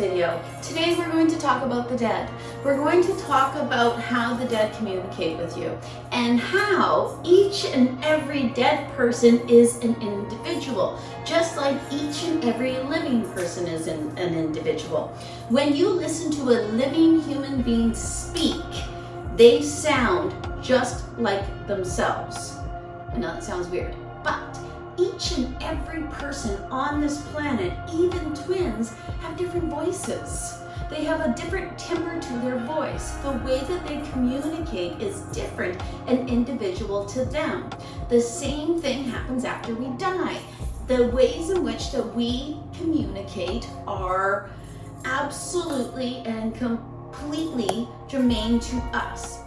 video. Today we're going to talk about the dead. We're going to talk about how the dead communicate with you and how each and every dead person is an individual, just like each and every living person is an individual. When you listen to a living human being speak, they sound just like themselves. I know that sounds weird, but each and every person on this planet, even twins, have different voices. They have a different timbre to their voice. The way that they communicate is different and individual to them. The same thing happens after we die. The ways in which that we communicate are absolutely and completely germane to us.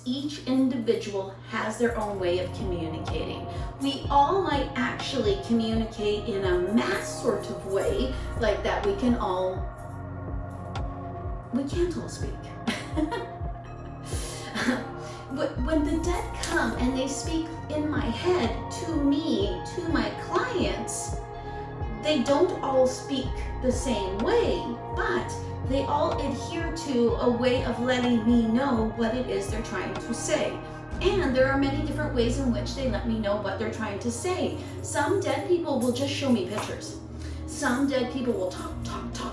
Each individual has their own way of communicating. We all might actually communicate in a mass sort of way, like that we can't all speak. When the dead come and they speak in my head to me, to my clients, they don't all speak the same way, but they all adhere to a way of letting me know what it is they're trying to say. And there are many different ways in which they let me know what they're trying to say. Some dead people will just show me pictures. Some dead people will talk,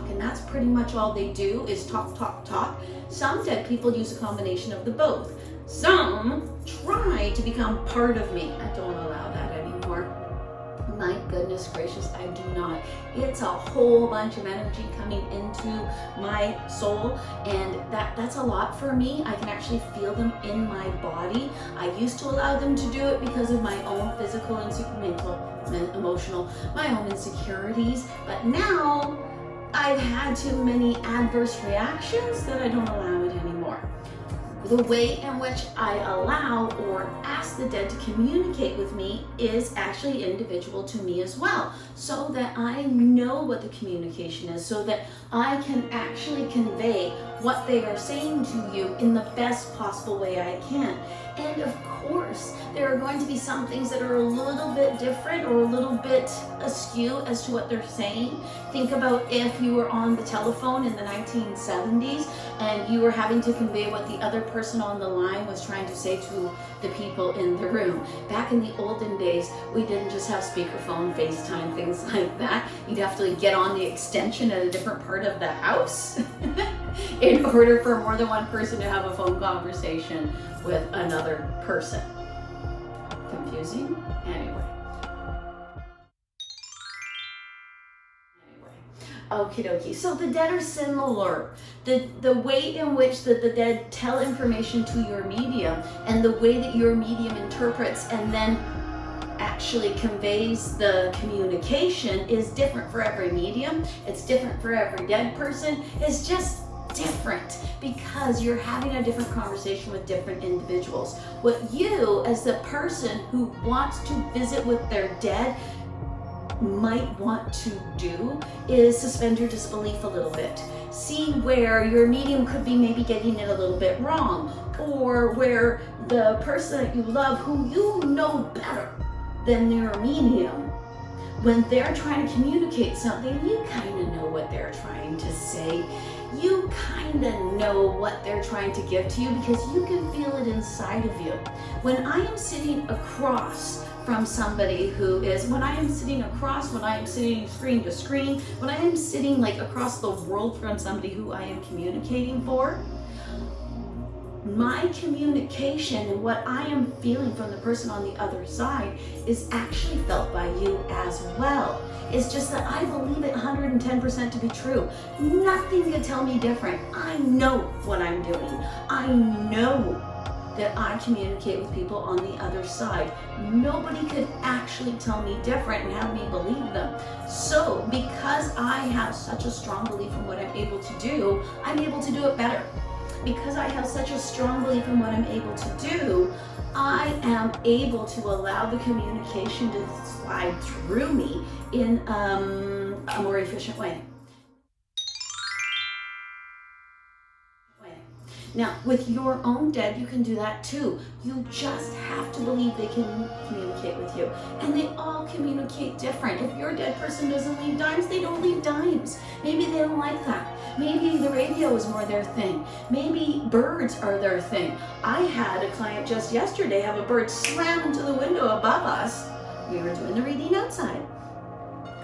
and that's pretty much all they do is talk. Some dead people use a combination of the both. Some try to become part of me. I don't allow that anymore. My goodness gracious, I do not. It's a whole bunch of energy coming into my soul, and that's a lot for me. I can actually feel them in my body. I used to allow them to do it because of my own physical and mental, emotional, my own insecurities, but now I've had too many adverse reactions that I don't allow it anymore. The way in which I allow or ask the dead to communicate with me is actually individual to me as well, so that I know what the communication is, so that I can actually convey what they are saying to you in the best possible way I can. And of course, there are going to be some things that are a little bit different or a little bit askew as to what they're saying. Think about if you were on the telephone in the 1970s and you were having to convey what the other person on the line was trying to say to the people in the room. Back in the olden days, we didn't just have speakerphone, FaceTime, things like that. You'd have to get on the extension at a different part of the house in order for more than one person to have a phone conversation with another person. Confusing? Anyway. Okie dokie. So the dead are similar. The way in which the dead tell information to your medium and the way that your medium interprets and then actually conveys the communication is different for every medium. It's different for every dead person. It's just different because you're having a different conversation with different individuals. What you, as the person who wants to visit with their dead, might want to do is suspend your disbelief a little bit. See where your medium could be maybe getting it a little bit wrong, or where the person that you love, who you know better than their medium, when they're trying to communicate something, you kind of know what they're trying to say. You kind of know what they're trying to give to you because you can feel it inside of you. When I am sitting across from somebody when I am sitting screen to screen, when I am sitting like across the world from somebody who I am communicating for, my communication and what I am feeling from the person on the other side is actually felt by you as well. It's just that I believe it 110% to be true. Nothing could tell me different. I know what I'm doing. I know that I communicate with people on the other side. Nobody could actually tell me different and have me believe them. So because I have such a strong belief in what I'm able to do, I'm able to do it better. Because I have such a strong belief in what I'm able to do, I am able to allow the communication to slide through me in a more efficient way. Now, with your own dead, you can do that too. You just have to believe they can communicate with you. And they all communicate different. If your dead person doesn't leave dimes, they don't leave dimes. Maybe they don't like that. Maybe the radio is more their thing. Maybe birds are their thing. I had a client just yesterday have a bird slam into the window above us. We were doing the reading outside.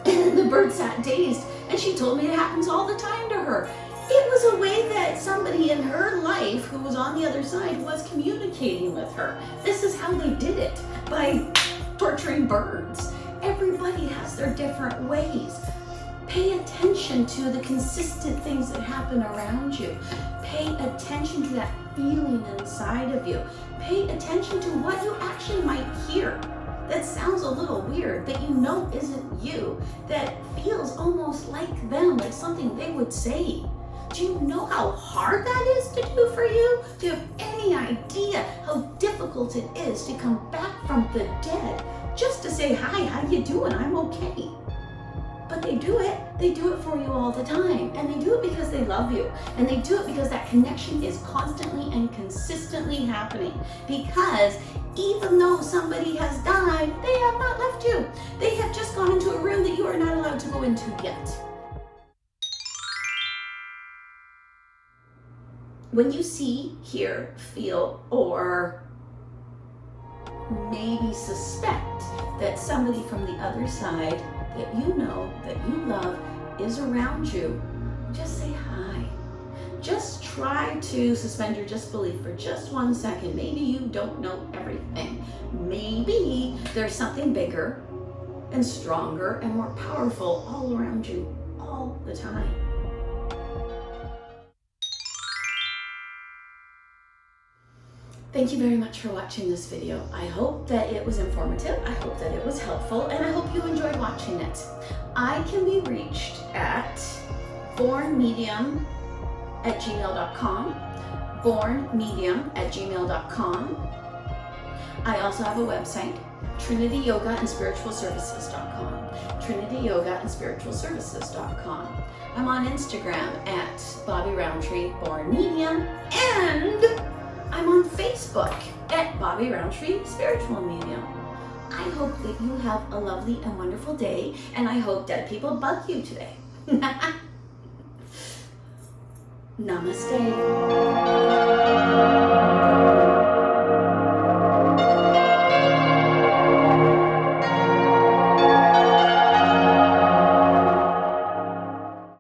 And the bird sat dazed, and she told me it happens all the time to her. It was a way that somebody in her life who was on the other side was communicating with her. This is how they did it, by torturing birds. Everybody has their different ways. Pay attention to the consistent things that happen around you. Pay attention to that feeling inside of you. Pay attention to what you actually might hear that sounds a little weird, that you know isn't you, that feels almost like them, like something they would say. Do you know how hard that is to do for you? Do you have any idea how difficult it is to come back from the dead just to say, hi, how you doing? I'm okay. But they do it for you all the time. And they do it because they love you. And they do it because that connection is constantly and consistently happening. Because even though somebody has died, they have not left you. They have just gone into a room that you are not allowed to go into yet. When you see, hear, feel, or maybe suspect that somebody from the other side that you know, that you love, is around you, just say hi. Just try to suspend your disbelief for just 1 second. Maybe you don't know everything. Maybe there's something bigger and stronger and more powerful all around you all the time. Thank you very much for watching this video. I hope that it was informative, I hope that it was helpful, and I hope you enjoyed watching it. I can be reached at bornmedium@gmail.com, bornmedium@gmail.com. I also have a website, trinityyogaandspiritualservices.com, trinityyogaandspiritualservices.com. I'm on Instagram at Bobbi Rowntree, Born Medium, and I'm on Facebook at Bobbi Rowntree, Spiritual Medium. I hope that you have a lovely and wonderful day, and I hope that people bug you today. Namaste.